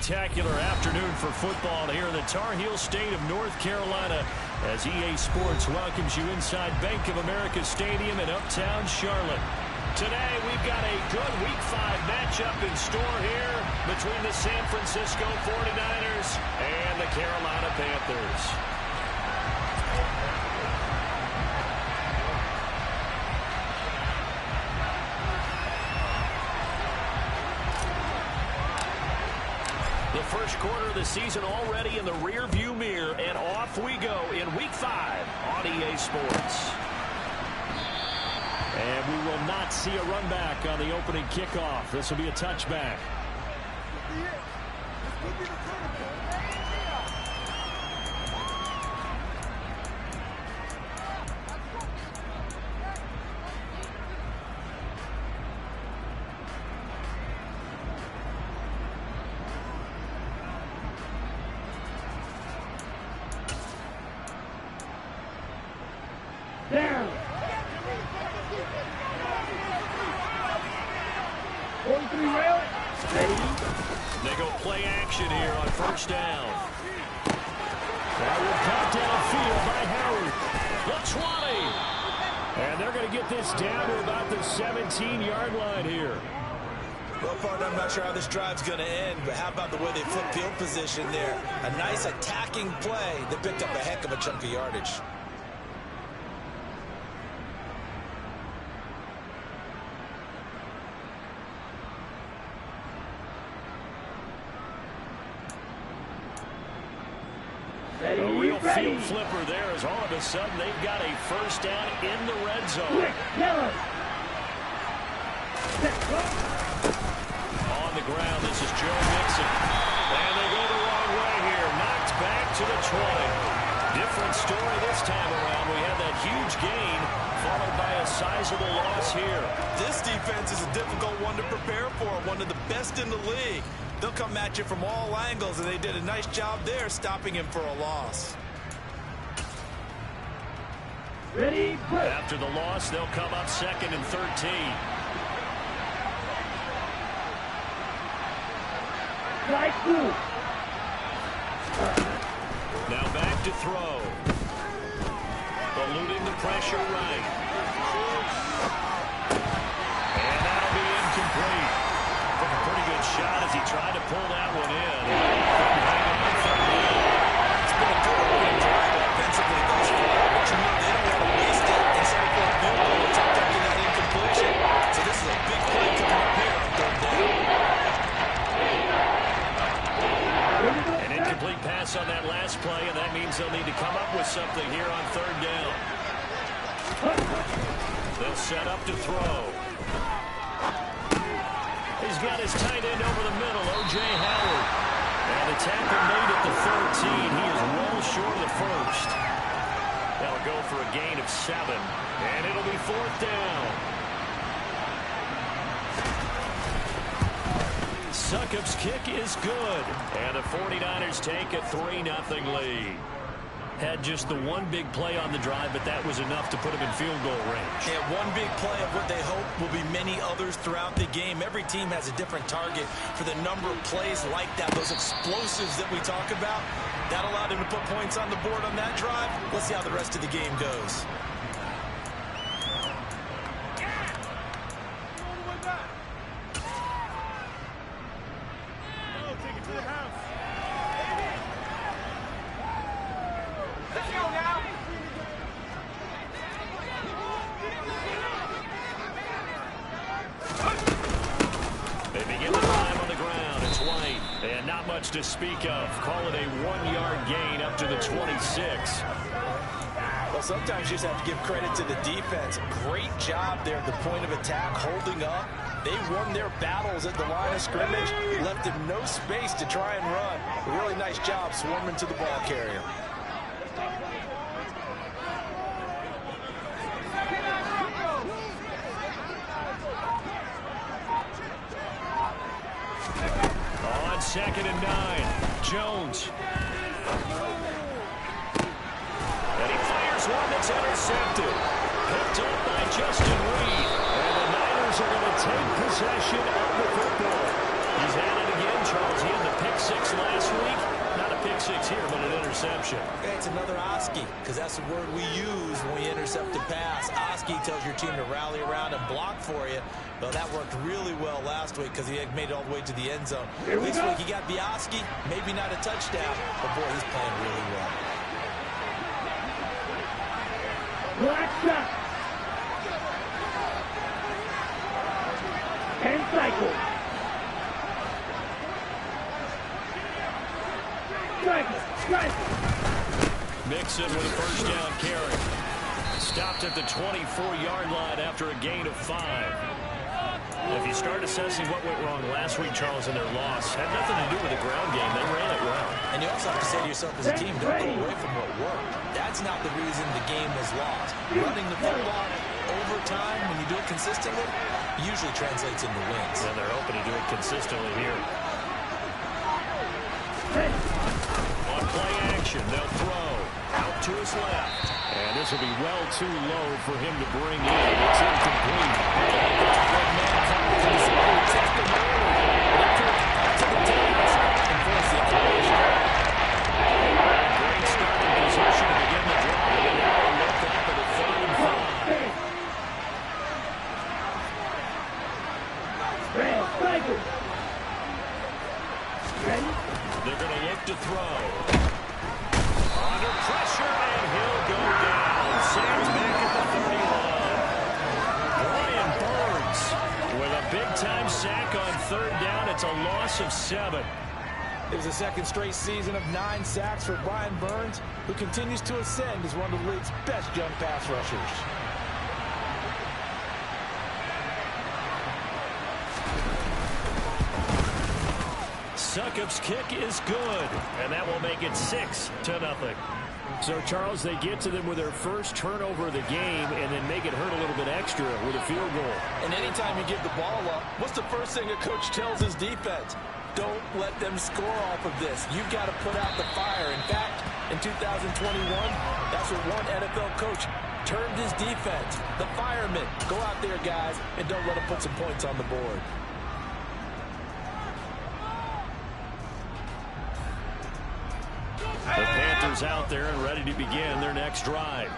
spectacular afternoon for football here in the Tar Heel state of North Carolina as EA Sports welcomes you inside Bank of America Stadium in uptown Charlotte. Today we've got a good Week 5 matchup in store here between the San Francisco 49ers and the Carolina Panthers. The first quarter of the season already in the rear-view mirror, and off we go in Week 5 on EA Sports. And we will not see a run back on the opening kickoff. This will be a touchback. They go play action here on first down. That will cut downfield by Howard. The 20. And they're going to get this down to about the 17-yard line here. Well, partner, I'm not sure how this drive's going to end, but how about the way they flip field position there? A nice attacking play that picked up a heck of a chunk of yardage. A real field flipper there as all of a sudden they've got a first down in the red zone. On the ground, this is Joe Mixon. And they go the wrong way here. Knocked back to the 20. Different story this time around. We had that huge gain followed by a sizable loss here. This defense is a difficult one to prepare for, one of the best in the league. They'll come at you from all angles, and they did a nice job there stopping him for a loss. Ready, play. After the loss, they'll come up 2nd and 13. Now back to throw. Eluding the pressure right. And that'll be incomplete. Took a pretty good shot as he tried to pull that one in. It's been a good opening drive offensively thus far, but you know they don't want to waste it inside for a field goal to tuck into that incompletion. So this is a big play coming up here on 3rd down. An incomplete pass on that last play, and that means they'll need to come up with something here on 3rd down. They'll set up to throw. He's got his tight end over the middle, O.J. Howard. And the tackle made at the 13. He is well short of the first. That'll go for a gain of 7. And it'll be 4th down. Succop's kick is good. And the 49ers take a 3-0 lead. Had just the one big play on the drive, but that was enough to put him in field goal range. Yeah, one big play of what they hope will be many others throughout the game. Every team has a different target for the number of plays like that, those explosives that we talk about. That allowed him to put points on the board on that drive. Let's see how the rest of the game goes. To speak of. Call it a 1-yard gain up to the 26. Well, sometimes you just have to give credit to the defense. Great job there at the point of attack, holding up. They won their battles at the line of scrimmage, left him no space to try and run. A really nice job swarming to the ball carrier. On 2nd and 9, Jones. And he fires one that's intercepted. Picked up by Justin Reed. And the Niners are going to take possession of the football. He's at it again, Charles. He had the pick 6 interception. It's another Oski, because that's the word we use when we intercept a pass. Oski tells your team to rally around and block for you. Well, that worked really well last week because he had made it all the way to the end zone. This week he got the Oski, maybe not a touchdown, but boy, he's playing really well. Black shot. 10 cycles. Strike. Mixon with a first down carry. Stopped at the 24-yard line after a gain of 5. If you start assessing what went wrong last week, Charles, in their loss, had nothing to do with the ground game. They ran it well. And you also have to say to yourself as a team, don't go away from what worked. That's not the reason the game was lost. Running the football over time, when you do it consistently, usually translates into wins. And they're hoping to do it consistently here. On play action, they'll throw out to his left. And this will be well too low for him to bring in. It's incomplete. Great starting position to begin the drive. And now they look up at a 3rd and 5. They're going to look to throw. Under pressure, and he'll go down. Sam's back at the 31. Brian Burns with a big-time sack on 3rd down. It's a loss of 7. It was a second straight season of 9 sacks for Brian Burns, who continues to ascend as one of the league's best young pass rushers. Succop's kick is good, and that will make it 6-0. So, Charles, they get to them with their first turnover of the game and then make it hurt a little bit extra with a field goal. And anytime you give the ball up, what's the first thing a coach tells his defense? Don't let them score off of this. You've got to put out the fire. In fact, in 2021, that's what one NFL coach termed his defense. The firemen. Go out there, guys, and don't let them put some points on the board. The Panthers out there and ready to begin their next drive.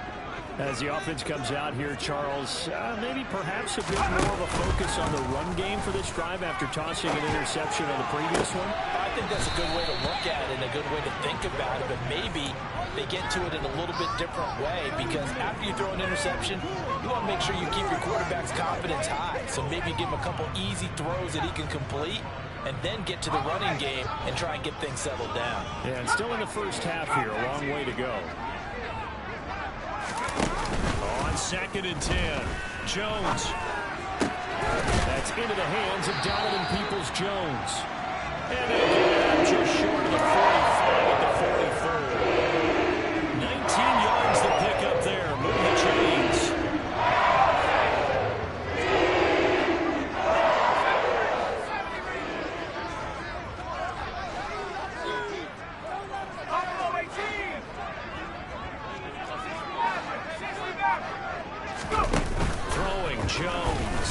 As the offense comes out here, Charles, maybe perhaps a bit more of a focus on the run game for this drive after tossing an interception on the previous one. I think that's a good way to look at it and a good way to think about it, but maybe they get to it in a little bit different way, because after you throw an interception, you want to make sure you keep your quarterback's confidence high. So maybe give him a couple easy throws that he can complete, and then get to the running game and try and get things settled down. Yeah, and still in the first half here, a long way to go. On 2nd and 10, Jones. That's into the hands of Donovan Peoples-Jones. And again, just short of the 45 at the 44. 19 yards to pick up there. Move the chains. Throwing Jones.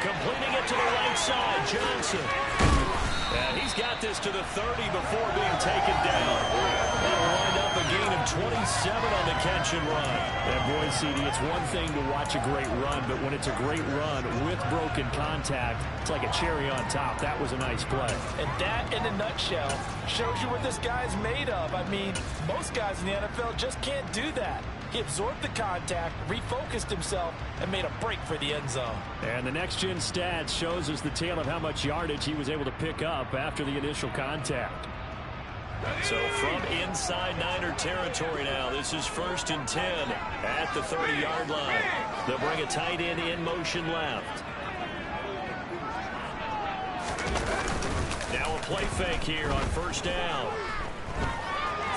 Completing it to the right side, Johnson. And he's got this to the 30 before being taken down. That'll wind up a gain of 27 on the catch and run. And boy, CD, it's one thing to watch a great run, but when it's a great run with broken contact, it's like a cherry on top. That was a nice play. And that, in a nutshell, shows you what this guy's made of. I mean, most guys in the NFL just can't do that. He absorbed the contact, refocused himself, and made a break for the end zone. And the next-gen stats shows us the tale of how much yardage he was able to pick up after the initial contact. So from inside Niner territory now, this is 1st and 10 at the 30-yard line. They'll bring a tight end in motion left. Now a play fake here on 1st down.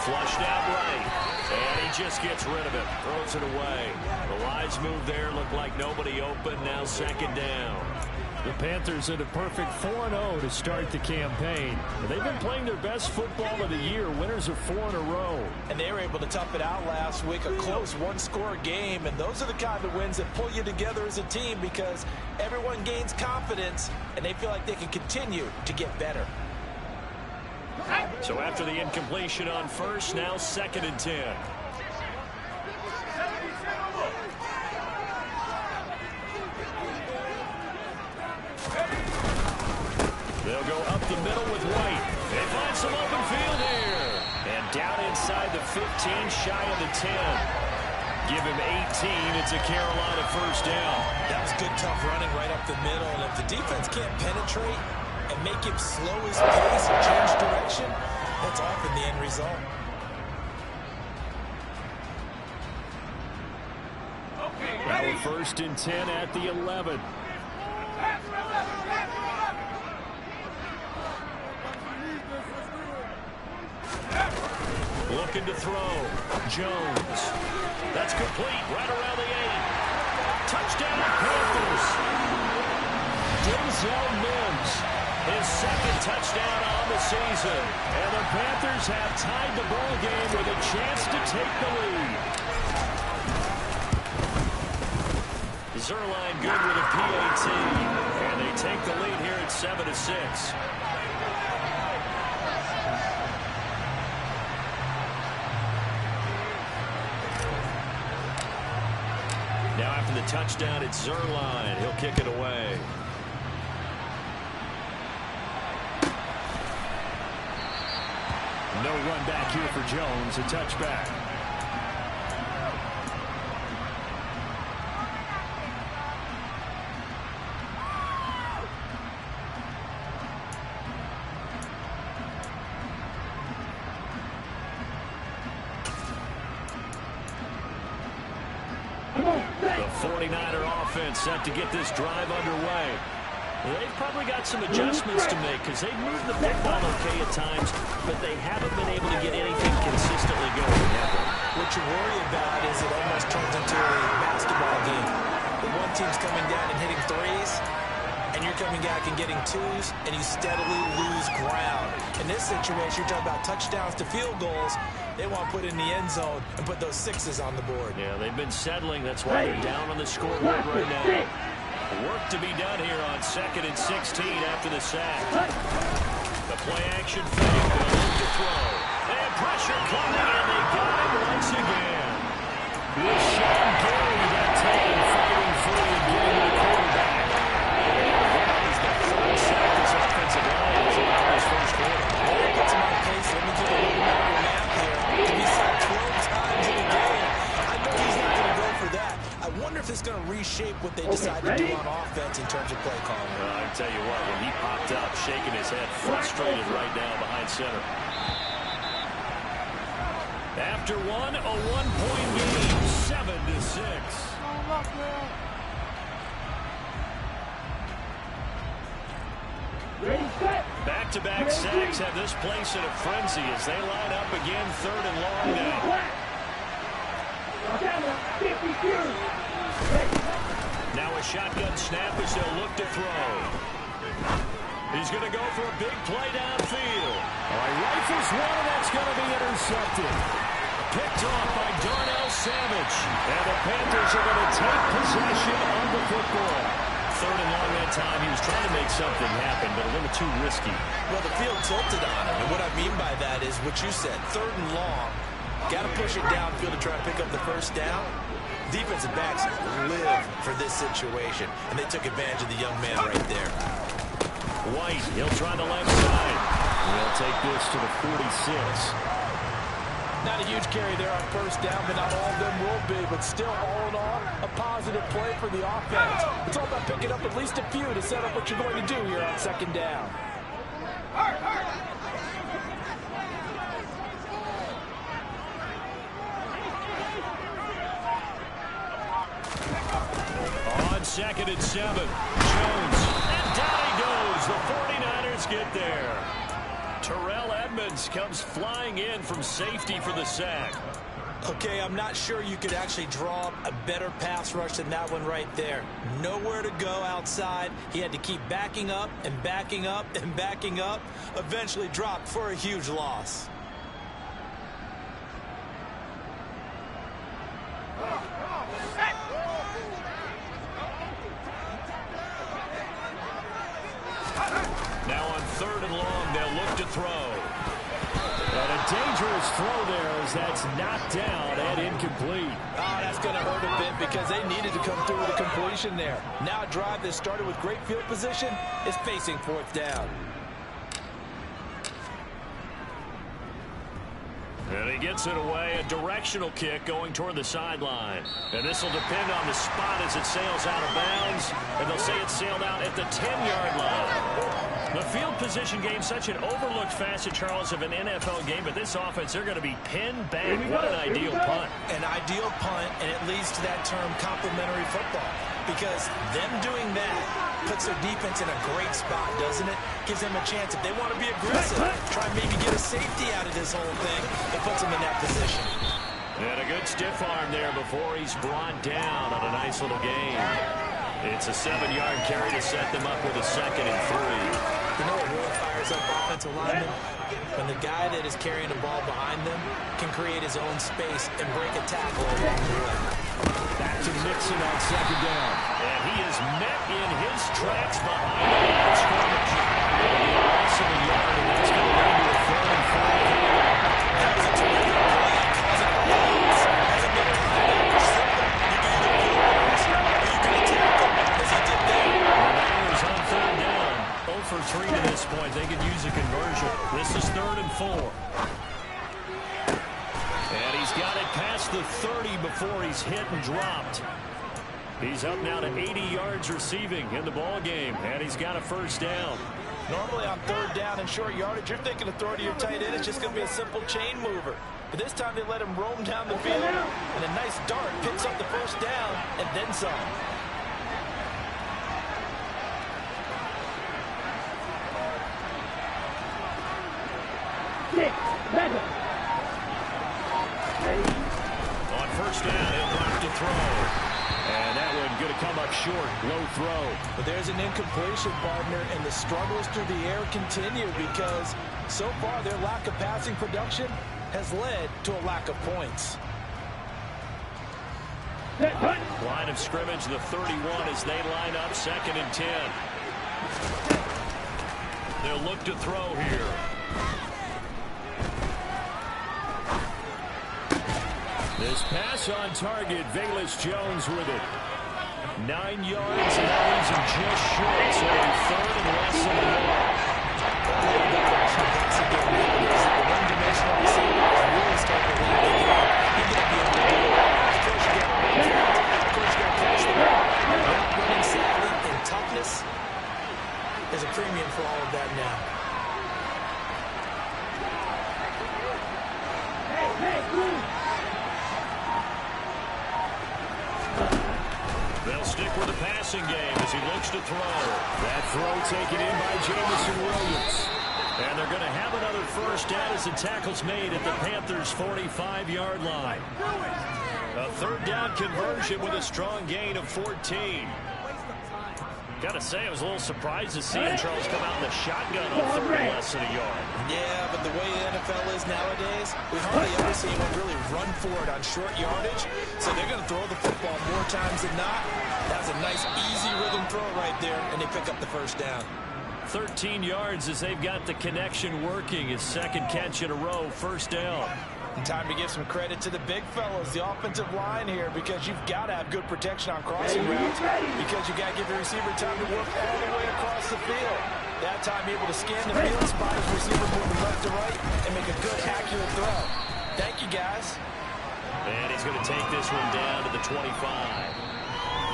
Flushed out right. And he just gets rid of it. Throws it away. The lines move there. Look like nobody open. Now 2nd down. The Panthers are the perfect 4-0 to start the campaign. They've been playing their best football of the year. Winners of 4 in a row. And they were able to tough it out last week. A close one-score game. And those are the kind of wins that pull you together as a team, because everyone gains confidence and they feel like they can continue to get better. So after the incompletion on first, now 2nd and 10. They'll go up the middle with White. They find some open field here. And down inside the 15, shy of the 10. Give him 18. It's a Carolina first down. That was good, tough running right up the middle. And if the defense can't penetrate and make him slow his pace and change direction, that's often the end result. Now 1st and 10 at the 11. Looking to throw. Jones. That's complete. Right around the 8. Touchdown, Panthers. Denzel Mims. His 2nd touchdown on the season. And the Panthers have tied the ball game with a chance to take the lead. Zuerlein good with a PAT. And they take the lead here at 7-6. Now after the touchdown, it's Zuerlein. He'll kick it away. No run back here for Jones. A touchback. The 49er offense set to get this drive underway. They've probably got some adjustments to make because they've moved the football okay at times, but they haven't been able to get anything consistently going. What you worry about is it almost turns into a basketball game. The one team's coming down and hitting threes, and you're coming back and getting twos, and you steadily lose ground. In this situation, you're talking about touchdowns to field goals. They want to put in the end zone and put those 6s on the board. Yeah, they've been settling. That's why they're down on the scoreboard right now. Work to be done here on 2nd and 16 after the sack. The play-action fake. They'll look to throw. And pressure coming, and they got him once again. With Sean Gary that time fighting free and getting the quarterback. That is the 3rd sack this offensive line has allowed this first quarter. That puts him on pace. Let me do a little bit of math here. To be sacked 12 times in a game, I know he's not going to go for that. I wonder if it's going to reshape what they decide to do on offense in terms of play calling. I tell you what, when he popped up, shaking his head, frustrated right now behind center. After one, a one-point game, 7-6. Back-to-back sacks have this place in a frenzy as they line up again, 3rd and long now. Now a shotgun snap as they'll look to throw. He's going to go for a big play downfield. All right, rifles one, and that's going to be intercepted. Picked off by Darnell Savage. And the Panthers are going to take possession of the football. 3rd and long that time. He was trying to make something happen, but a little too risky. Well, the field tilted on him. And what I mean by that is what you said, 3rd and long. Got to push it downfield to try to pick up the first down. Defensive backs live for this situation, and they took advantage of the young man right there. White, he'll try the left side. They'll take this to the 46. Not a huge carry there on first down, but not all of them will be. But still, all in all, a positive play for the offense. It's all about picking up at least a few to set up what you're going to do here on 2nd down. On 2nd and 7, Jones, and down he goes. The 49ers get there. Terrell Edmunds comes flying in from safety for the sack. Okay, I'm not sure you could actually draw up a better pass rush than that one right there. Nowhere to go outside. He had to keep backing up and backing up and backing up. Eventually dropped for a huge loss. Now on 3rd and long, they'll look to throw. And a dangerous throw there as that's knocked down and incomplete. Oh, that's going to hurt a bit because they needed to come through with a completion there. Now a drive that started with great field position is facing fourth down. And he gets it away, a directional kick going toward the sideline. And this will depend on the spot as it sails out of bounds. And they'll say it sailed out at the 10-yard line. The field position game, such an overlooked facet, Charles, of an NFL game. But this offense, they're going to be pinned back. What an ideal punt. An ideal punt, and it leads to that term complementary football. Because them doing that puts their defense in a great spot, doesn't it? Gives them a chance. If they want to be aggressive, try and maybe get a safety out of this whole thing, it puts them in that position. And a good stiff arm there before he's brought down on a nice little gain. It's a 7-yard carry to set them up with a 2nd and 3. You know what really fires up offensive linemen? When the guy that is carrying the ball behind them can create his own space and break a tackle along the way. Back to Mixon on 2nd down. And he is met in his tracks behind the line of scrimmage. He lost him a yard, and that's going to lead to a 3rd and 4. That was a terrific play. Causing lanes as a middle linebacker. Simple. You can either pull runs or you can attack them as he did there. The Niners on 3rd down. 0 for 3 to this point. They could use a conversion. This is 3rd and 4. And he's got it past the 30 before he's hit and dropped. He's up now to 80 yards receiving in the ball game, and he's got a 1st down. Normally on 3rd down and short yardage, you're thinking of throwing to your tight end. It's just going to be a simple chain mover. But this time they let him roam down the field, and a nice dart picks up the 1st down and then some. On 1st down, he'll drop to throw. And that one going to come up short. Low throw. But there's an incompletion, partner, and the struggles through the air continue because so far their lack of passing production has led to a lack of points. Line of scrimmage, the 31 as they line up 2nd and 10. They'll look to throw here. This pass on target, Velus Jones with it. 9 yards, and that leaves him just short, so a 3rd and less than a yard. The one-dimensional receiver is really starting to lead the game. He's going to be able to do it. Of course, you got to catch the ball. Running savvy and toughness is a premium for all of that now. They'll stick with the passing game as he looks to throw. That throw taken in by Jameson Williams. And they're going to have another 1st down as the tackle's made at the Panthers' 45-yard line. A 3rd down conversion with a strong gain of 14. Got to say, I was a little surprised to see him, Charles, come out in the shotgun on 3rd and less than a yard. Yeah, but the way the NFL is nowadays, we hardly ever see anyone really run for it on short yardage. So they're going to throw the football more times than not. That's a nice, easy rhythm throw right there, and they pick up the 1st down. 13 yards as they've got the connection working. His 2nd catch in a row, 1st down. And time to give some credit to the big fellas, the offensive line here, because you've got to have good protection on crossing routes because you've got to give the receiver time to work all the way across the field. That time able to scan the field, spot his receiver moving left to right, and make a good, accurate throw. Thank you, guys. And he's going to take this one down to the 25.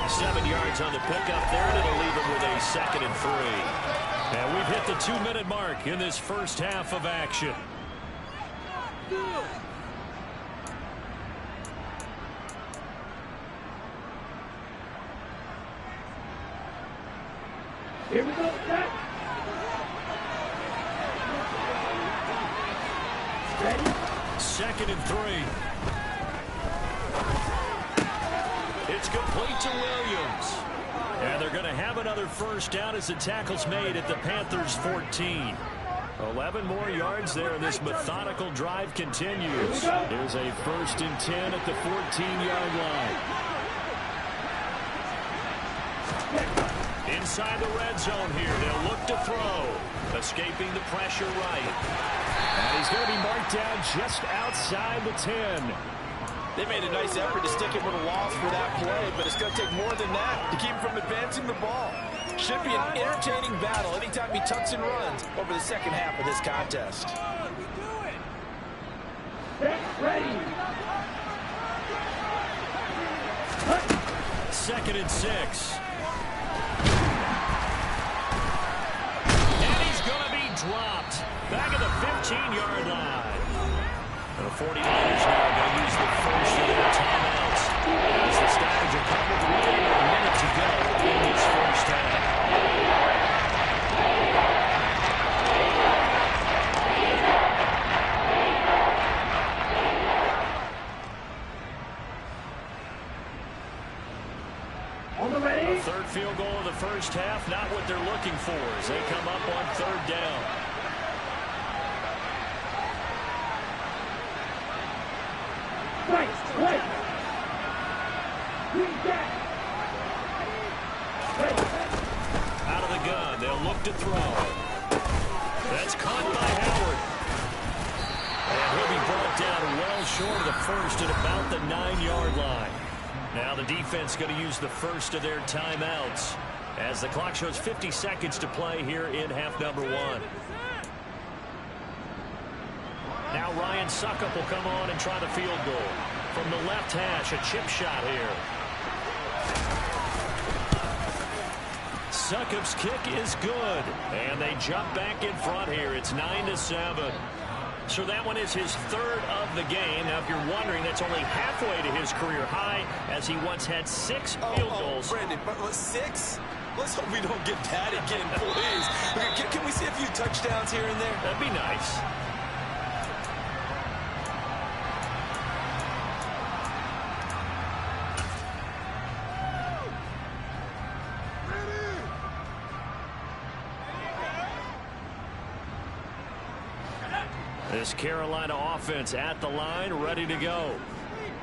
7 yards on the pickup there, and it'll leave him with a 2nd and 3. And we've hit the 2-minute mark in this 1st half of action. Here we go, set. Ready? 2nd and 3. It's complete to Williams. And they're going to have another 1st down as the tackle's made at the Panthers' 14. 11 more yards there, and this methodical drive continues. Here's a 1st and 10 at the 14-yard line. inside the red zone here. They'll look to throw. Escaping the pressure right. And he's going to be marked down just outside the 10. They made a nice effort to stick him with a loss for that play, but it's going to take more than that to keep him from advancing the ball. Should be an entertaining battle anytime he tucks and runs over the second half of this contest. Ready. 2nd and 6. And he's going to be dropped. Back at the 15-yard line. And the 49ers now going to use the first of their timeouts as the stoppage occurred with a minute to go in this first half. A third field goal of the first half, not what they're looking for as they come up on 3rd down. Out of the gun, they'll look to throw. That's caught by Howard. And he'll be brought down well short of the first at about the 9-yard line. Now the defense going to use the first of their timeouts as the clock shows 50 seconds to play here in half number 1. Now Ryan Succop will come on and try the field goal. From the left hash, a chip shot here. Succop's kick is good. And they jump back in front here. It's 9-7. So that one is his 3rd of the game. Now, if you're wondering, that's only halfway to his career high, as he once had 6 field goals. Brandon, but 6? Let's hope we don't get that again, please. Can we see a few touchdowns here and there? That'd be nice. This Carolina offense at the line, ready to go.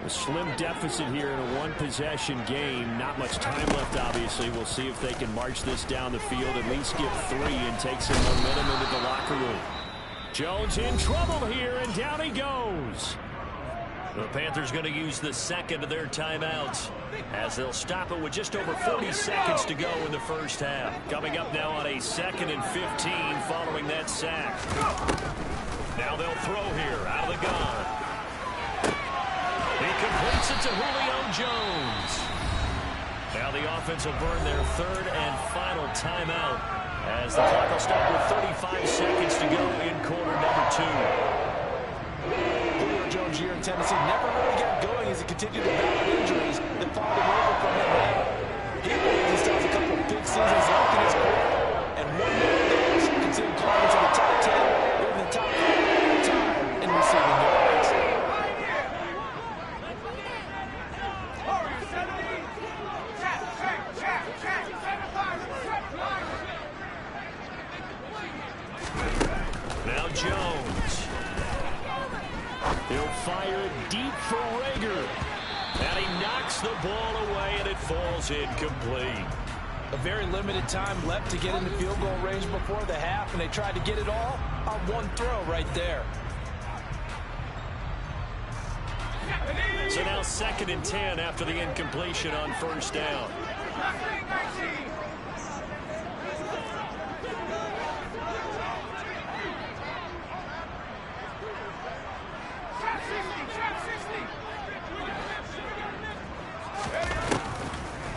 A slim deficit here in a one-possession game. Not much time left, obviously. We'll see if they can march this down the field, at least get 3 and take some momentum into the locker room. Jones in trouble here, and down he goes. The Panthers going to use the 2nd of their timeouts as they'll stop it with just over 40 seconds to go in the first half. Coming up now on a 2nd and 15 following that sack. Now they'll throw here out of the gun. He completes it to Julio Jones. Now the offense will burn their 3rd and final timeout as the clock will stop with 35 seconds to go in quarter number 2. Julio Jones here in Tennessee never really got going as he continued to battle injuries that followed him over from Atlanta. He believes he still has a couple of big seasons left in his career, and one more of those can see him climb into the top 10 or even the top 5 time in receiving yards. Now Jones. He'll fire deep for Rager. And he knocks the ball away, and it falls incomplete. A very limited time left to get into field goal range before the half, and they tried to get it all on one throw right there. So now 2nd and 10 after the incompletion on 1st down.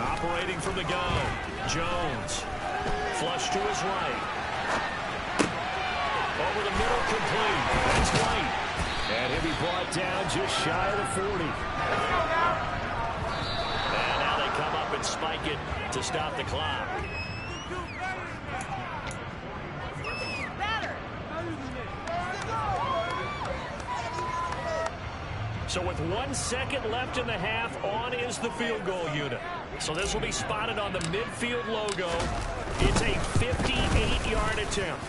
Operating from the gun, Jones. Flush to his right. Over the middle, complete. That's White. And he'll be brought down just shy of the 40. And now they come up and spike it to stop the clock. So with 1 second left in the half, on is the field goal unit. So this will be spotted on the midfield logo. It's a 58-yard attempt.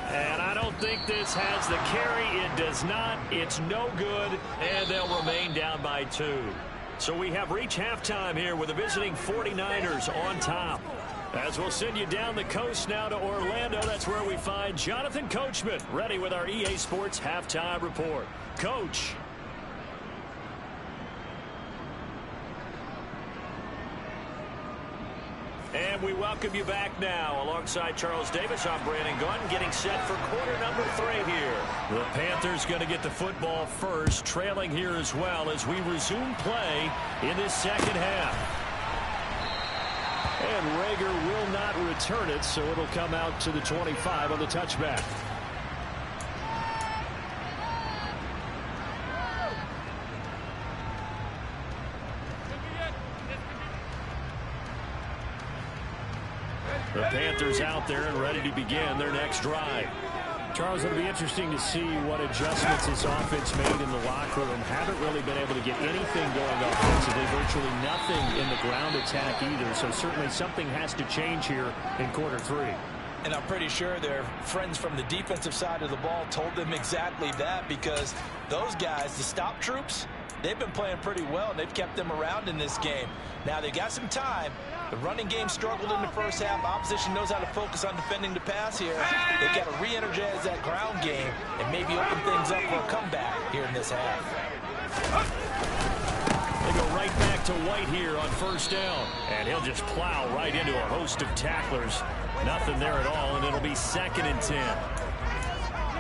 And I don't think this has the carry. It does not. It's no good. And they'll remain down by 2. So we have reached halftime here with the visiting 49ers on top. As we'll send you down the coast now to Orlando, that's where we find Jonathan Coachman, ready with our EA Sports Halftime Report. Coach. And we welcome you back now. Alongside Charles Davis, I'm Brandon Gunn, getting set for quarter number 3 here. The Panthers going to get the football first, trailing here as well as we resume play in this second half. And Rager will not return it, so it'll come out to the 25 on the touchback. The Panthers out there and ready to begin their next drive. Charles, it'll be interesting to see what adjustments this offense made in the locker room. Haven't really been able to get anything going offensively, virtually nothing in the ground attack either. So certainly something has to change here in quarter 3. And I'm pretty sure their friends from the defensive side of the ball told them exactly that, because those guys, the stop troops, they've been playing pretty well, and they've kept them around in this game. Now, they got some time. The running game struggled in the first half. Opposition knows how to focus on defending the pass here. They've got to re-energize that ground game and maybe open things up for a comeback here in this half. They go right back to White here on first down. And he'll just plow right into a host of tacklers. Nothing there at all, and it'll be 2nd and 10.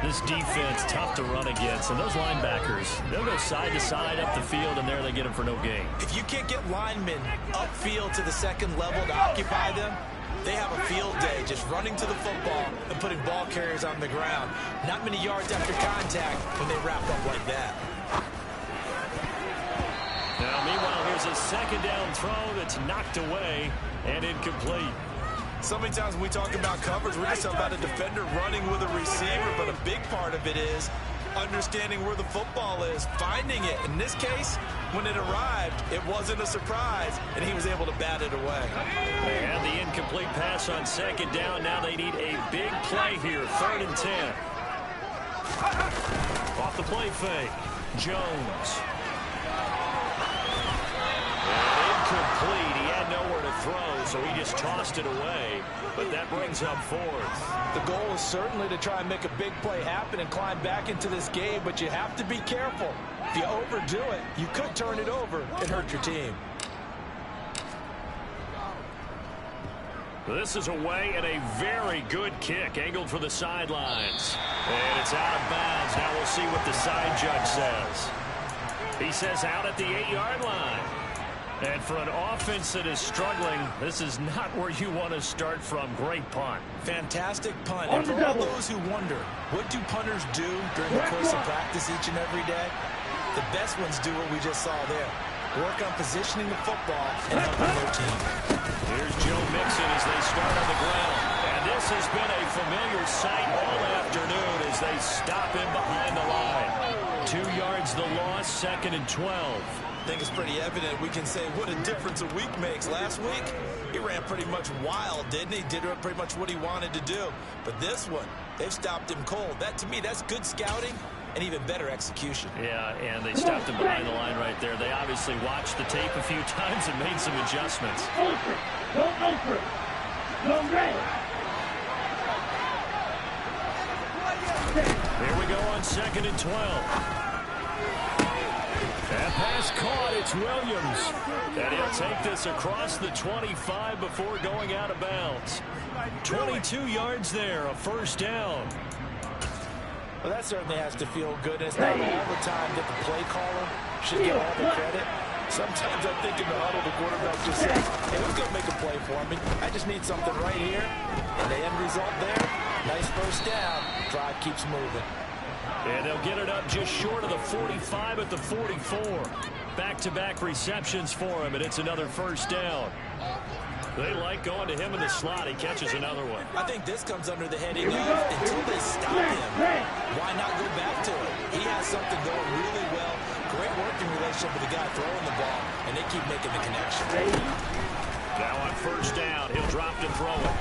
This defense, tough to run against. And those linebackers, they'll go side to side up the field, and there they get them for no gain. If you can't get linemen upfield to the second level to occupy them, they have a field day just running to the football and putting ball carriers on the ground. Not many yards after contact when they wrap up like that. Now, meanwhile, here's a 2nd down throw that's knocked away and incomplete. So many times when we talk about coverage, we're just about a defender running with a receiver, but a big part of it is understanding where the football is, finding it. In this case, when it arrived, it wasn't a surprise, and he was able to bat it away. They had the incomplete pass on 2nd down. Now they need a big play here, 3rd and 10. Off the play fake, Jones. Incomplete. He had nowhere to throw, so he just tossed it away. But that brings up 4th. The goal is certainly to try and make a big play happen and climb back into this game, but you have to be careful. If you overdo it, you could turn it over and hurt your team. This is away and a very good kick, angled for the sidelines. And it's out of bounds. Now we'll see what the side judge says. He says out at the 8-yard line. And for an offense that is struggling, this is not where you want to start from. Great punt. Fantastic punt. And for all those who wonder, what do punters do during the course of practice each and every day? The best ones do what we just saw there. Work on positioning the football and helping their team. Here's Joe Mixon as they start on the ground. And this has been a familiar sight all afternoon as they stop him behind the line. 2 yards the loss, 2nd and 12. I think it's pretty evident. We can say what a difference a week makes. Last week, he ran pretty much wild, didn't he? Did pretty much what he wanted to do. But this one, they've stopped him cold. That, to me, that's good scouting and even better execution. Yeah, and they stopped him behind the line right there. They obviously watched the tape a few times and made some adjustments. Here we go on 2nd and 12. That pass caught. It's Williams. And he'll take this across the 25 before going out of bounds. 22 yards there, a 1st down. Well, that certainly has to feel good. It's not all the time that the play caller should get all the credit. Sometimes I think in the huddle, the quarterback just says, hey, who's going to make a play for me? I just need something right here. And the end result there, nice 1st down. Drive keeps moving. And they'll get it up just short of the 45 at the 44. Back-to-back receptions for him, and it's another 1st down. They like going to him in the slot. He catches another one. I think this comes under the heading of until they stop him, why not go back to it? He has something going really well. Great working relationship with the guy throwing the ball, and they keep making the connection. Now on 1st down, he'll drop to throw it.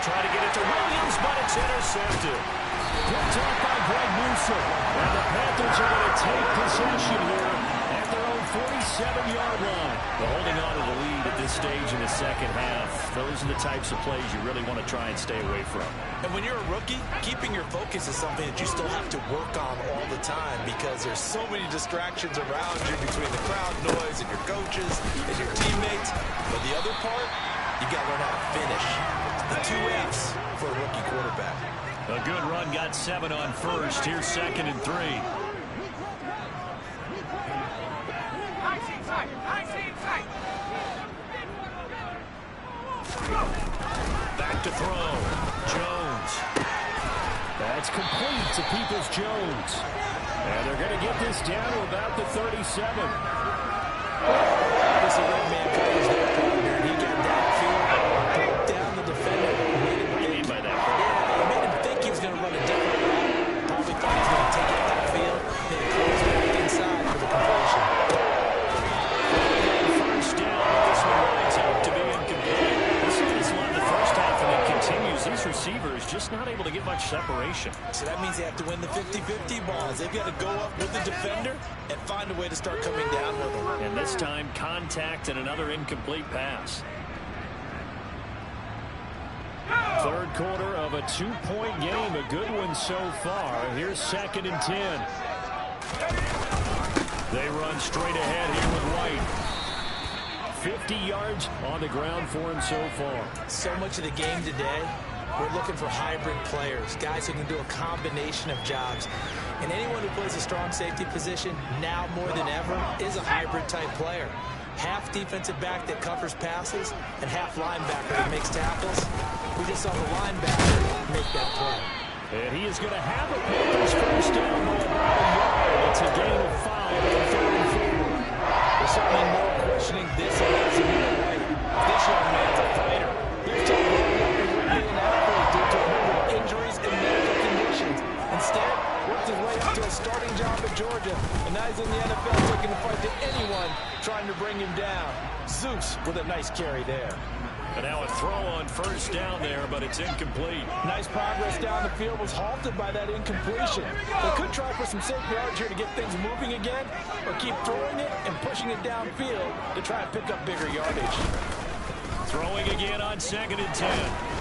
Try to get it to Williams, but it's intercepted. Picked off by Greg Newsome. And the Panthers are going to take possession here at their own 47-yard line. But holding on to the lead at this stage in the second half, those are the types of plays you really want to try and stay away from. And when you're a rookie, keeping your focus is something that you still have to work on all the time because there's so many distractions around you between the crowd noise and your coaches and your teammates. But the other part, you got to learn how to finish. The 2 F's for a rookie quarterback. A good run, got 7 on first. Here's 2nd and 3. Back to throw. Jones. That's complete to Peoples-Jones. And they're going to get this down to about the 37. Obviously, that man covers their partner, and he got downfield, broke down the defender. What do you mean by that? Yeah, it made him think he was going to run a different route. Probably thought he was going to take it downfield, then close back inside for the completion. First down, but this one winds up to be incomplete. This is one the first half, and it continues. These receivers just not able to get much separation. So that means they have to win the 50-50 balls. They've got to go up with the defender and find a way to start coming down with them. And this time, contact and another incomplete pass. Third quarter of a 2-point game. A good one so far. Here's 2nd and 10. They run straight ahead here with White. 50 yards on the ground for him so far. So much of the game today, we're looking for hybrid players, guys who can do a combination of jobs. And anyone who plays a strong safety position, now more than ever, is a hybrid-type player. Half defensive back that covers passes, and half linebacker that makes tackles. We just saw the linebacker make that play. And he is going to have a Panthers first down by about a yard. It's a gain of 5 on 3rd and 4. There's certainly no questioning this about Zamir White. This young man's a fighter. He's told growing up and being an athlete due to a number of injuries and medical conditions. Instead, worked his way up to a starting job at Georgia, and now he's in the NFL taking the fight to anyone trying to bring him down. Zeus with a nice carry there. And now a throw on first down there, but it's incomplete. Nice progress down the field was halted by that incompletion. They could try for some safe yards here to get things moving again, or keep throwing it and pushing it downfield to try and pick up bigger yardage. Throwing again on 2nd and 10.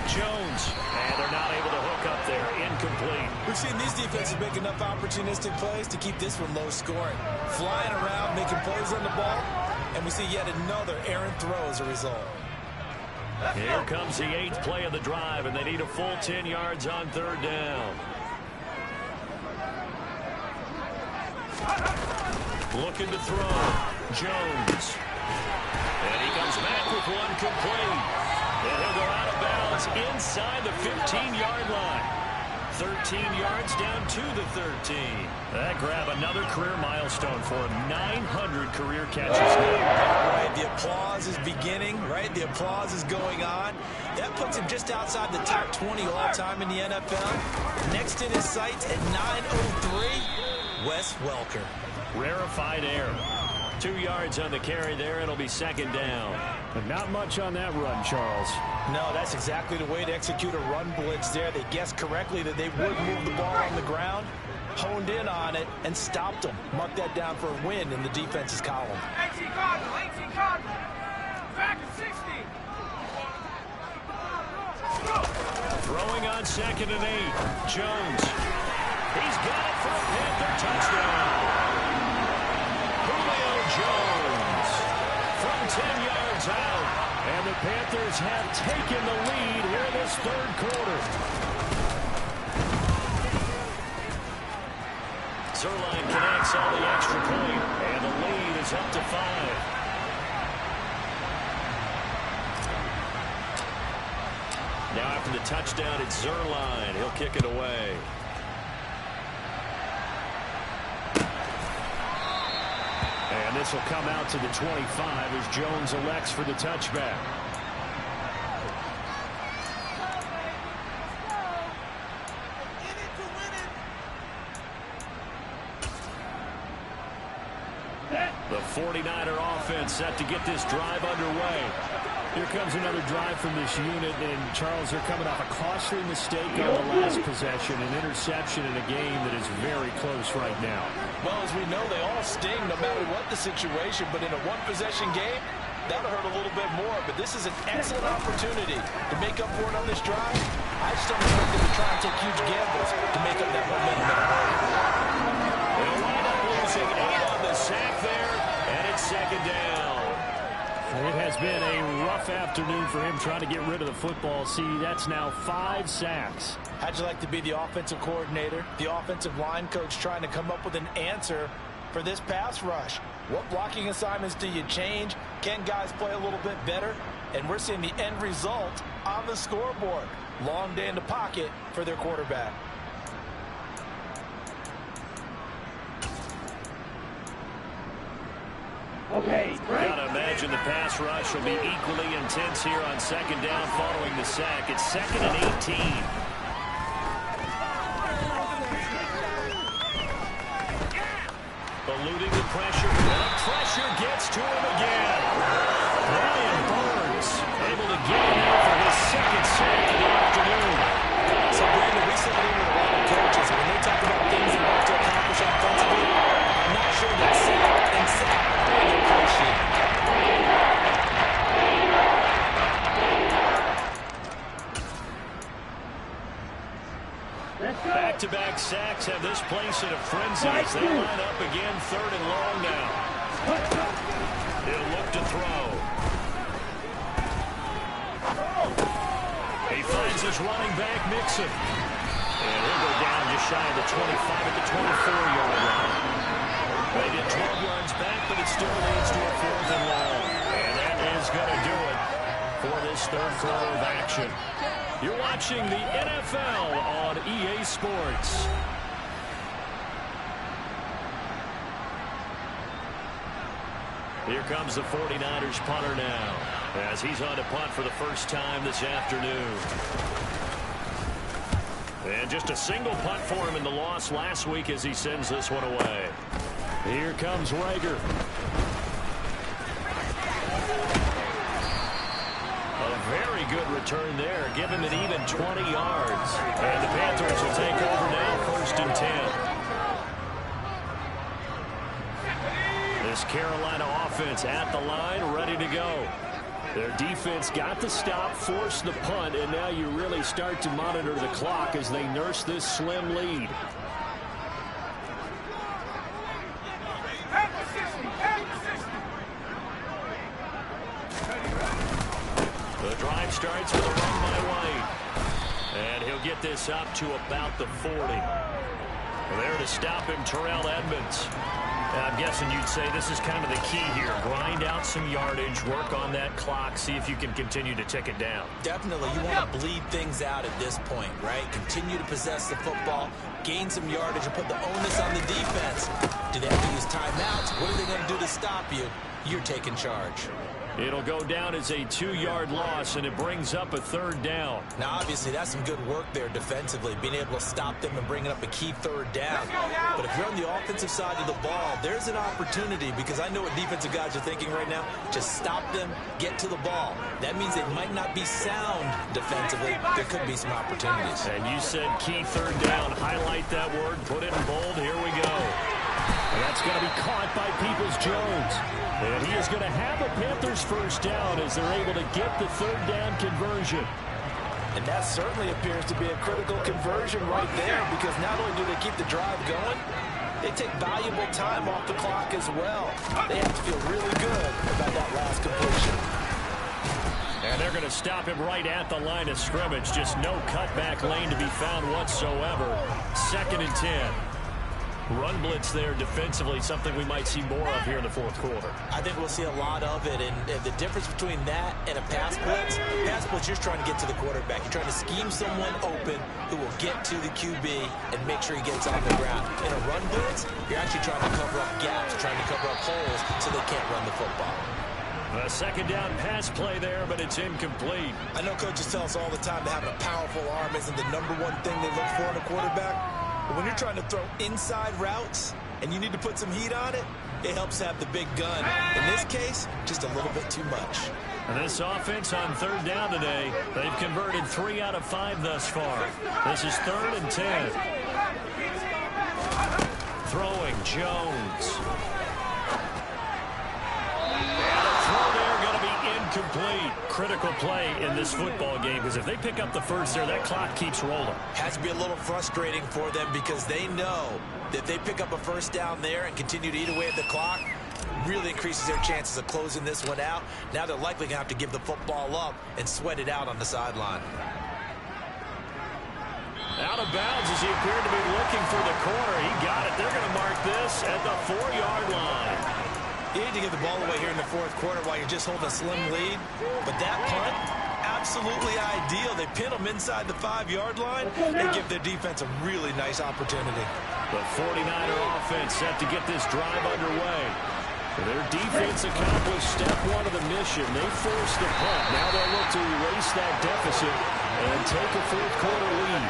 Jones. And they're not able to hook up there. Incomplete. We've seen these defenses make enough opportunistic plays to keep this one low scoring. Flying around, making plays on the ball, and we see yet another errant throw as a result. Here comes the 8th play of the drive, and they need a full 10 yards on 3rd down. Looking to throw. Jones. And he comes back with one complete. And he'll go out of bounds inside the 15-yard line. 13 yards down to the 13. That grab another career milestone for him. 900 career catches now. Right, the applause is beginning, right? The applause is going on. That puts him just outside the top 20 all-time in the NFL. Next in his sights at 9:03, Wes Welker. Rarefied air. 2 yards on the carry there. It'll be 2nd down. But not much on that run, Charles. No, that's exactly the way to execute a run blitz there. They guessed correctly that they would move the ball on the ground, honed in on it, and stopped them. Mark that down for a win in the defense's column. 18 Cardinal. Back at 60. Throwing on 2nd and 8. Jones. He's got it for a Panther touchdown. Julio Jones from 10 yards out. And the Panthers have taken the lead here this 3rd quarter. Zuerlein connects on the extra point, and the lead is up to 5. Now after the touchdown, it's Zuerlein. He'll kick it away. And this will come out to the 25 as Jones elects for the touchback. The 49er offense set to get this drive underway. Here comes another drive from this unit, and Charles, they're coming off a costly mistake on the last possession, an interception in a game that is very close right now. Well, as we know, they all sting no matter what the situation, but in a one-possession game, that'll hurt a little bit more. But this is an excellent opportunity to make up for it on this drive. I just don't expect them to try and take huge gambles to make up that momentum. They'll wind up losing 8 on the sack there, and it's second down. It has been a rough afternoon for him trying to get rid of the football. See, that's now 5 sacks. How'd you like to be the offensive coordinator, the offensive line coach, trying to come up with an answer for this pass rush? What blocking assignments do you change? Can guys play a little bit better? And we're seeing the end result on the scoreboard. Long day in the pocket for their quarterback. Okay, gotta imagine the pass rush will be equally intense here on second down following the sack. It's 2nd and 18. Eluding the pressure. The pressure gets to him again. Brian Burns able to get in there for his 2nd sack of the afternoon. So, Brandon, we said it with a lot of coaches. When they talk about things they want to accomplish offensively, I'm not sure that sack and sack really appreciate. Back-to-back sacks have this place in a frenzy as they line up again 3rd and long now. He'll look to throw. He finds his running back, Mixon. And he'll go down just shy of the 25 at the 24-yard line. They get 12 yards back, but it still leads to a 4th and long. And that is going to do it for this 3rd quarter of action. You're watching the NFL on EA Sports. Here comes the 49ers punter now, as he's on to punt for the first time this afternoon. And just a single punt for him in the loss last week as he sends this one away. Here comes Rager. Very good return there. Give him an even 20 yards. And the Panthers will take over now, 1st and 10. This Carolina offense at the line, ready to go. Their defense got the stop, forced the punt, and now you really start to monitor the clock as they nurse this slim lead. The drive starts with a run by White. And he'll get this up to about the 40. There to stop him, Terrell Edmunds. I'm guessing you'd say this is kind of the key here. Grind out some yardage, work on that clock, see if you can continue to tick it down. Definitely. You want to bleed things out at this point, right? Continue to possess the football, gain some yardage, and put the onus on the defense. Do they have to use timeouts? What are they going to do to stop you? You're taking charge. It'll go down as a 2-yard loss, and it brings up a 3rd down. Now, obviously, that's some good work there defensively, being able to stop them and bringing up a key 3rd down. But if you're on the offensive side of the ball, there's an opportunity, because I know what defensive guys are thinking right now. Just stop them, get to the ball. That means they might not be sound defensively. There could be some opportunities. And you said key 3rd down. Highlight that word, put it in bold. Here we go. And that's going to be caught by Peoples-Jones. And he is going to have a Panthers 1st down as they're able to get the 3rd down conversion. And that certainly appears to be a critical conversion right there, because not only do they keep the drive going, they take valuable time off the clock as well. They have to feel really good about that last completion. And they're going to stop him right at the line of scrimmage. Just no cutback lane to be found whatsoever. 2nd and 10. Run blitz there defensively, something we might see more of here in the 4th quarter. I think we'll see a lot of it, and the difference between that and a pass blitz, you're just trying to get to the quarterback. You're trying to scheme someone open who will get to the QB and make sure he gets on the ground. In a run blitz, you're actually trying to cover up gaps, trying to cover up holes so they can't run the football. A 2nd down pass play there, but it's incomplete. I know coaches tell us all the time that having a powerful arm isn't the #1 thing they look for in a quarterback. But when you're trying to throw inside routes and you need to put some heat on it, it helps have the big gun. In this case, just a little bit too much. And this offense on third down today, they've converted 3 out of 5 thus far. This is 3rd and 10. Throwing Jones. Complete. Critical play in this football game, because if they pick up the first there, that clock keeps rolling. Has to be a little frustrating for them because they know that if they pick up a first down there and continue to eat away at the clock, really increases their chances of closing this one out. Now they're likely going to have to give the football up and sweat it out on the sideline. Out of bounds as he appeared to be looking for the corner. He got it. They're going to mark this at the 4-yard line. You need to give the ball away here in the fourth quarter while you're just holding a slim lead. But that punt, absolutely ideal. They pin them inside the 5-yard line and give their defense a really nice opportunity. The 49er offense set to get this drive underway. Their defense accomplished step 1 of the mission. They forced the punt. Now they'll look to erase that deficit and take a fourth quarter lead.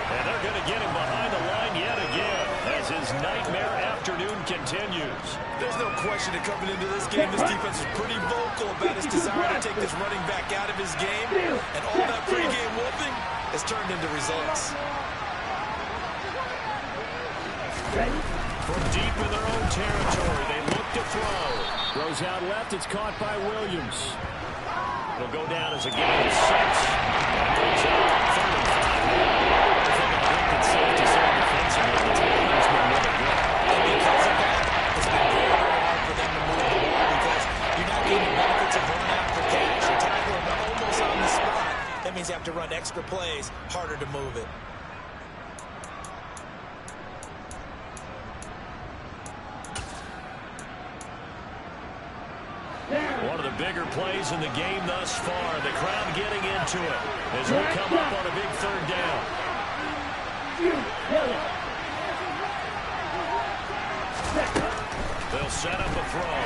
And they're going to get him behind the line yet again as his nightmare afternoon continues. There's no question that coming into this game, this defense is pretty vocal about its desire to take this running back out of his game. And all that pregame whooping has turned into results. From deep in their own territory, they look to throw. Throws out left. It's caught by Williams. It'll go down as a gain of 6. And brings out 3rd and 5. I think a quick and safety side defensively. The tackler's been really good. And because of that, it's been very, very hard for them to move the ball because you're not getting the benefits of running out for cash. You're tackling almost on the spot. That means you have to run extra plays, harder to move it. One of the bigger plays in the game thus far. The crowd getting into it as we come up on a big 3rd down. They'll set up a throw.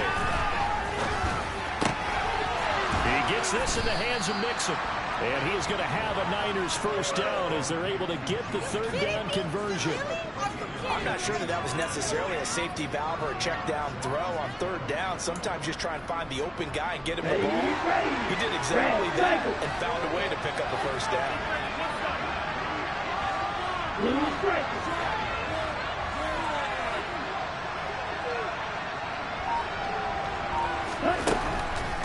He gets this in the hands of Mixon. And he is going to have a Niners first down as they're able to get the 3rd down conversion. I'm not sure that was necessarily a safety valve or a check down throw on 3rd down. Sometimes just try and find the open guy and get him the ball. He did exactly that and found a way to pick up the first down.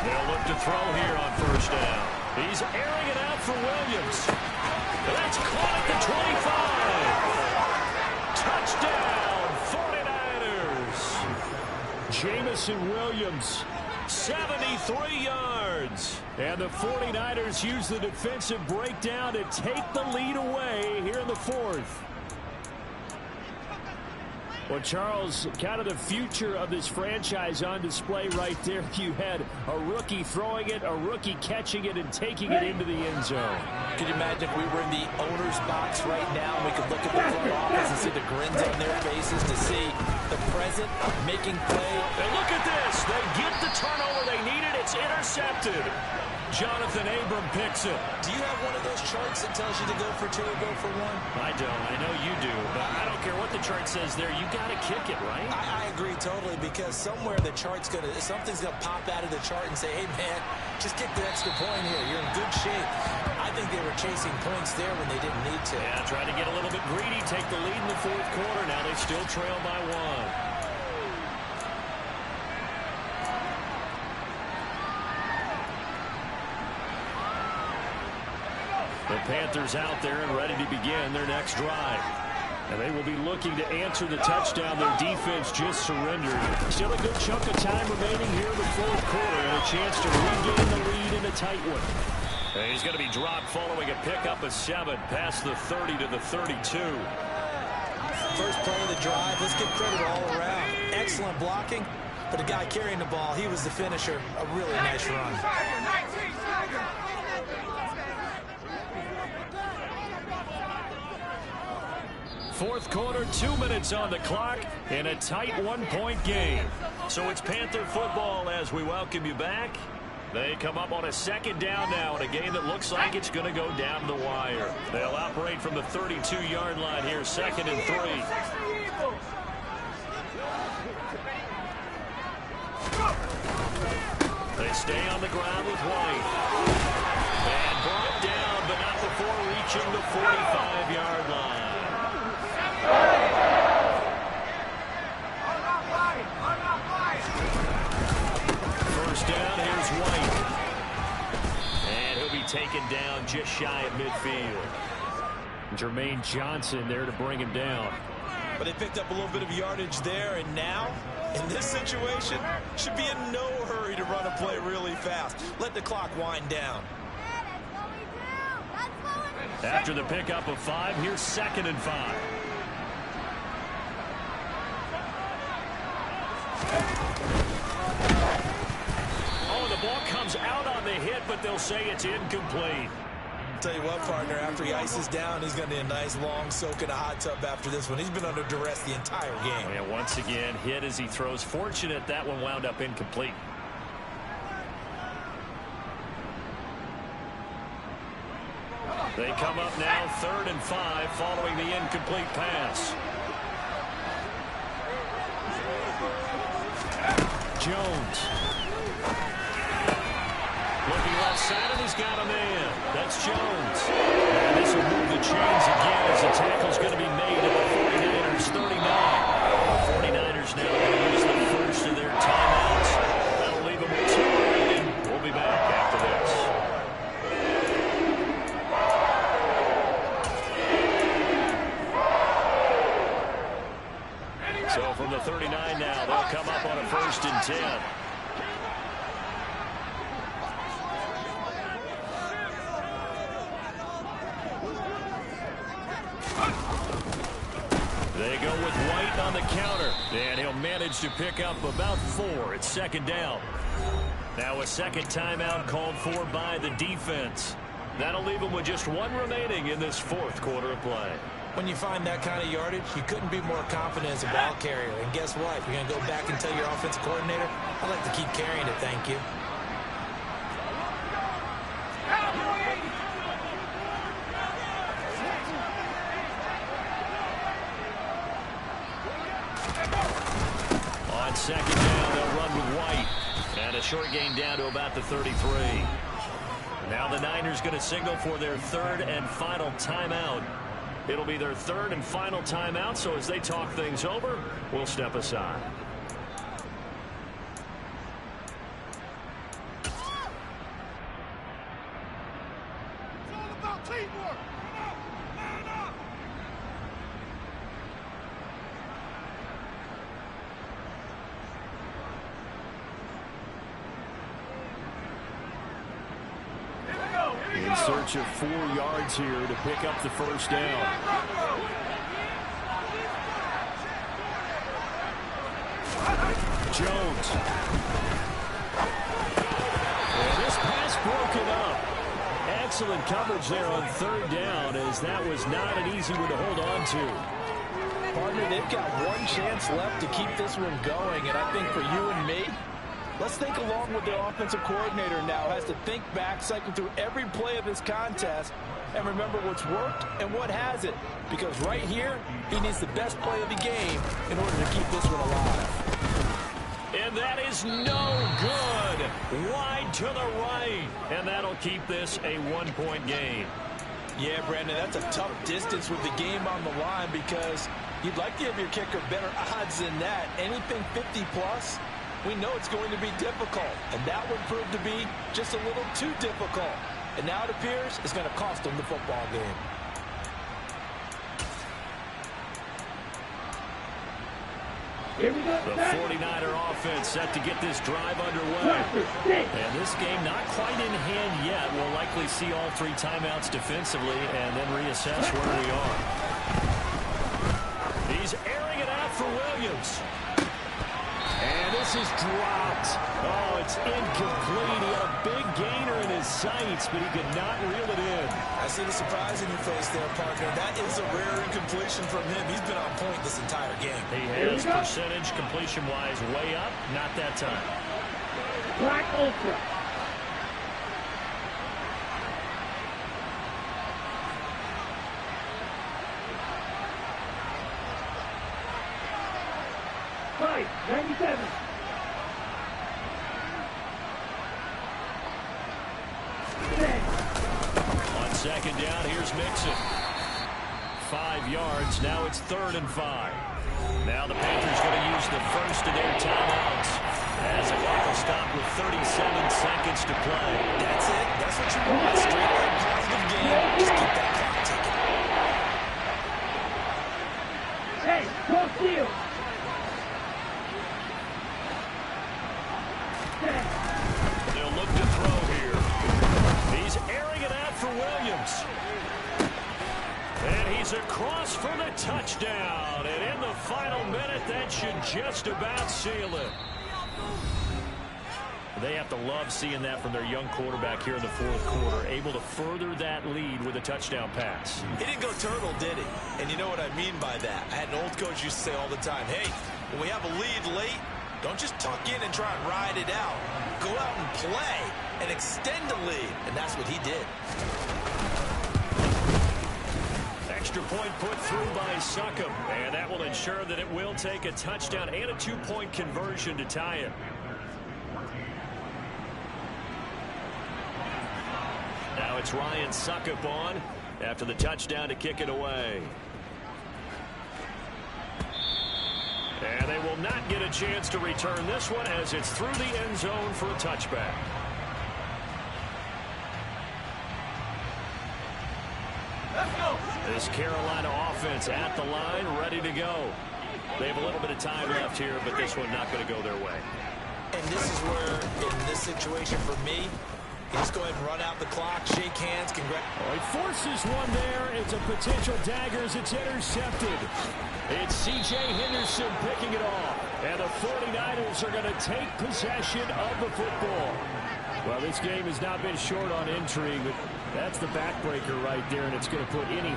They'll look to throw here on 1st down. He's airing it out for Williams. That's caught at the 25. Touchdown, 49ers. Jamison Williams, 73 yards. And the 49ers use the defensive breakdown to take the lead away here in the 4th. Well, Charles, kind of the future of this franchise on display right there. You had a rookie throwing it, a rookie catching it, and taking it into the end zone. Could you imagine if we were in the owner's box right now, we could look at the front office and see the grins on their faces to see the present making play. And look at this. They get the turnover they needed. It's intercepted. Jonathan Abram picks it. Do you have one of those charts that tells you to go for 2 or go for 1? I don't. I know you do. But I don't care what the chart says there. You got to kick it, right? I agree totally, because somewhere the chart's something's going to pop out of the chart and say, hey, man, just get the extra point here. You're in good shape. I think they were chasing points there when they didn't need to. Yeah, trying to get a little bit greedy, take the lead in the 4th quarter. Now they still trail by 1. The Panthers out there and ready to begin their next drive. And they will be looking to answer the touchdown their defense just surrendered. Still a good chunk of time remaining here in the 4th quarter and a chance to regain the lead in a tight one. And he's going to be dropped following a pickup of 7 past the 30 to the 32. First play of the drive. Let's give credit all around. Excellent blocking. But the guy carrying the ball, he was the finisher. A really nice run. Fourth quarter, 2 minutes on the clock in a tight 1-point game. So it's Panther football as we welcome you back. They come up on a 2nd down now in a game that looks like it's going to go down the wire. They'll operate from the 32-yard line here, 2nd and 3. They stay on the ground with White. And brought down, but not before reaching the 45-yard line. First down, here's White. And he'll be taken down just shy of midfield. Jermaine Johnson there to bring him down. But they picked up a little bit of yardage there, and now, in this situation, should be in no hurry to run a play really fast. Let the clock wind down. After the pickup of 5, here's 2nd and 5. Oh, the ball comes out on the hit, but they'll say it's incomplete. Tell you what, partner, after he ices down, he's going to need a nice long soak in a hot tub after this one. He's been under duress the entire game. And once again, hit as he throws. Fortunate that one wound up incomplete. They come up now 3rd and 5 following the incomplete pass. Jones. Looking left side, and he's got a man. That's Jones. And this will move the chains again as the tackle's going to be made at the 49ers 39. The 49ers now going to use the first of their timeouts. That'll leave them with 2 remaining. We'll be back after this. So from the 39 now, they'll come up on a 1st and 10. They go with White on the counter, and he'll manage to pick up about 4. It's 2nd down. Now a 2nd timeout called for by the defense. That'll leave them with just 1 remaining in this 4th quarter of play. When you find that kind of yardage, you couldn't be more confident as a ball carrier. And guess what? You're going to go back and tell your offensive coordinator, I'd like to keep carrying it, thank you. On 2nd down, they'll run with White. And a short gain down to about the 33. Now the Niners going to signal for their 3rd and final timeout. It'll be their 3rd and final timeout, so as they talk things over, we'll step aside. It's all about teamwork. Man up. In search of 4 yards here to pick up the 1st down. Jones. And this pass broken up. Excellent coverage there on 3rd down, as that was not an easy one to hold on to. Partner, they've got 1 chance left to keep this one going, and I think for you and me, let's think along with the offensive coordinator now. Has to think back, cycle through every play of this contest, and remember what's worked and what hasn't. Because right here, he needs the best play of the game in order to keep this one alive. And that is no good. Wide to the right. And that'll keep this a 1-point game. Yeah, Brandon, that's a tough distance with the game on the line because you'd like to give your kicker better odds than that. Anything 50-plus, we know it's going to be difficult. And that would prove to be just a little too difficult. And now it appears it's going to cost them the football game. Here we go. The 49er offense set to get this drive underway. And this game not quite in hand yet. We'll likely see all 3 timeouts defensively and then reassess where we are. He's airing it out for Williams. And this is dropped. Oh, it's incomplete. He had a big gainer in his sights, but he could not reel it in. I see the surprise in your face there, partner. That is a rare incompletion from him. He's been on point this entire game. He has percentage completion-wise way up. Not that time. Black Ultra. Fight, 97. down. Here's Mixon. 5 yards. Now it's 3rd and 5. Now the Panthers going to use the first of their timeouts as the clock will stop with 37 seconds to play. That's it. That's what you want. Straight away positive game. Just keep that clock ticking. Hey, talk to you. They'll look to throw here. He's airing it out for Williams. And he's across for the touchdown. And in the final minute, that should just about seal it. They have to love seeing that from their young quarterback here in the 4th quarter, able to further that lead with a touchdown pass. He didn't go turtle, did he? And you know what I mean by that. I had an old coach used to say all the time, hey, when we have a lead late, don't just tuck in and try and ride it out. Go out and play and extend the lead. And that's what he did. Extra point put through by Succop. And that will ensure that it will take a touchdown and a 2-point conversion to tie it. Now it's Ryan Succop on after the touchdown to kick it away. And they will not get a chance to return this one as it's through the end zone for a touchback. Let's go. This Carolina offense at the line, ready to go. They have a little bit of time left here, but this one not going to go their way. And this is where, in this situation for me, you just go ahead and run out the clock, shake hands, He forces one there. It's a potential dagger as it's intercepted. It's C.J. Henderson picking it off. And the 49ers are going to take possession of the football. Well, this game has not been short on intrigue, but that's the backbreaker right there, and it's going to put any